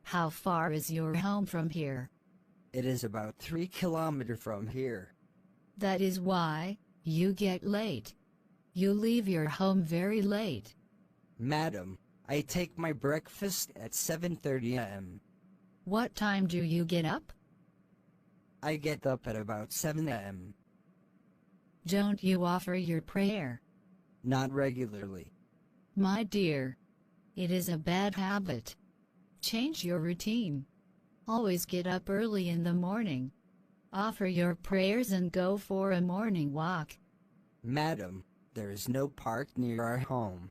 How far is your home from here? It is about 3 kilometers from here. That is why you get late. You leave your home very late. Madam, I take my breakfast at 7:30 a.m. What time do you get up? I get up at about 7 a.m. Don't you offer your prayer? Not regularly. My dear, it is a bad habit. Change your routine. Always get up early in the morning. Offer your prayers and go for a morning walk. Madam, there is no park near our home.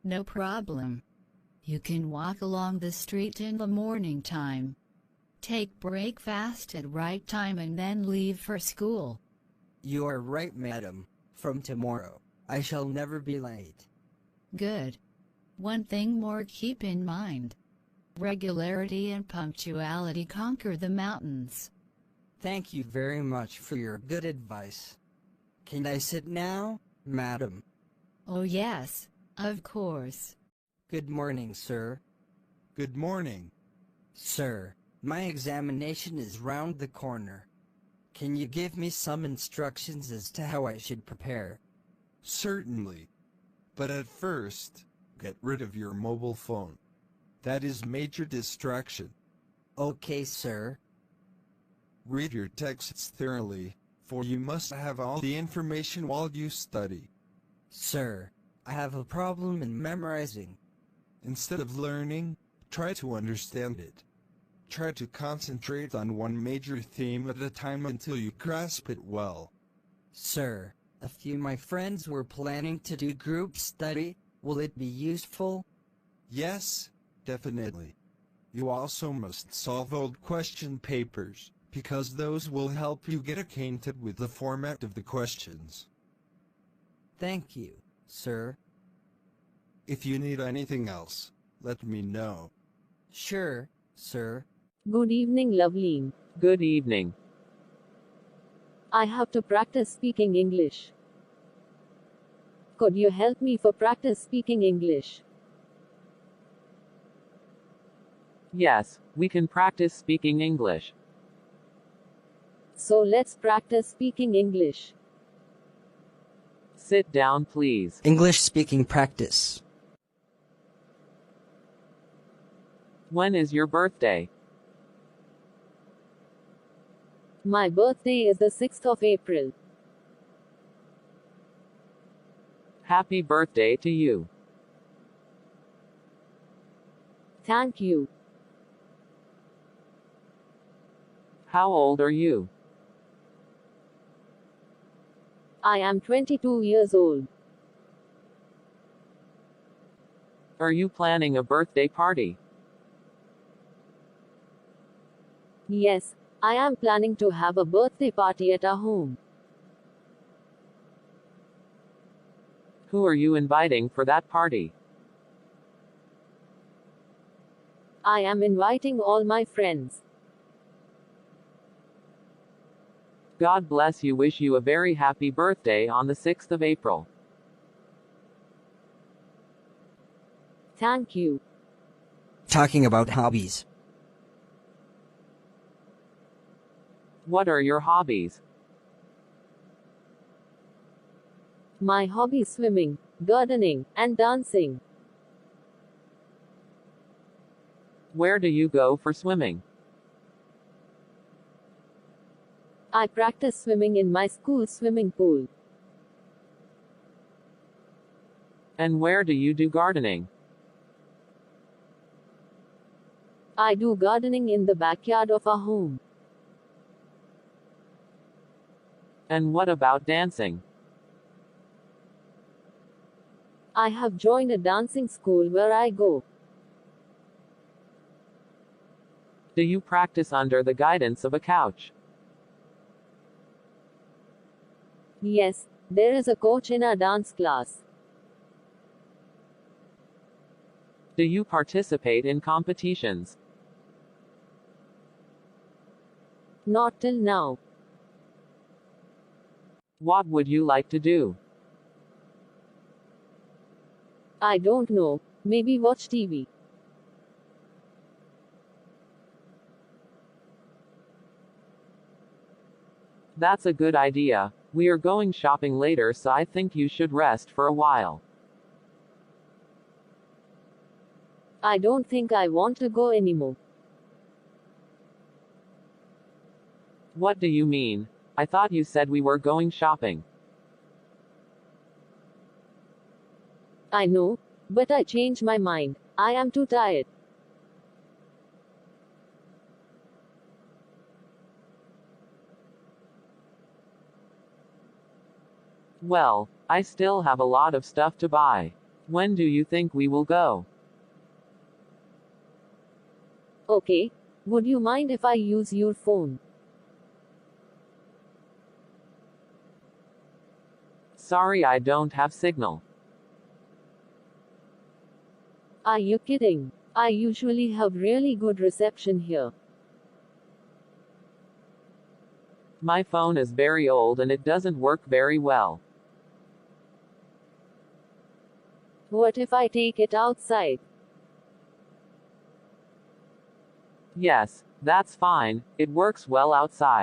No problem. You can walk along the street in the morning time. Take breakfast at right time and then leave for school. You are right, madam. From tomorrow, I shall never be late. Good. One thing more keep in mind. Regularity and punctuality conquer the mountains. Thank you very much for your good advice. Can I sit now, madam? Oh yes, of course. Good morning, sir. Good morning. Sir, my examination is round the corner. Can you give me some instructions as to how I should prepare? Certainly. But at first, get rid of your mobile phone. That is major distraction. Okay, sir. Read your texts thoroughly, for you must have all the information while you study. Sir, I have a problem in memorizing. Instead of learning, try to understand it. Try to concentrate on one major theme at a time until you grasp it well. Sir, a few of my friends were planning to do group study. Will it be useful? Yes, definitely. You also must solve old question papers, because those will help you get acquainted with the format of the questions. Thank you, sir. If you need anything else, let me know. Sure, sir. Good evening, Loveleen. Good evening. I have to practice speaking English. Could you help me for practice speaking English? Yes, we can practice speaking English. So let's practice speaking English. Sit down, please. English speaking practice. When is your birthday? My birthday is the 6th of April. Happy birthday to you. Thank you. How old are you? I am 22 years old. Are you planning a birthday party? Yes, I am planning to have a birthday party at our home. Who are you inviting for that party? I am inviting all my friends. God bless you. Wish you a very happy birthday on the 6th of April. Thank you. Talking about hobbies. What are your hobbies? My hobby swimming, gardening, and dancing. Where do you go for swimming? I practice swimming in my school swimming pool. And where do you do gardening? I do gardening in the backyard of our home. And what about dancing? I have joined a dancing school where I go. Do you practice under the guidance of a coach? Yes, there is a coach in our dance class. Do you participate in competitions? Not till now. What would you like to do? I don't know. Maybe watch TV. That's a good idea. We are going shopping later, so I think you should rest for a while. I don't think I want to go anymore. What do you mean? I thought you said we were going shopping. I know, but I changed my mind. I am too tired. Well, I still have a lot of stuff to buy. When do you think we will go? Okay. Would you mind if I use your phone? Sorry, I don't have signal. Are you kidding? I usually have really good reception here. My phone is very old and it doesn't work very well. What if I take it outside? Yes, that's fine. It works well outside.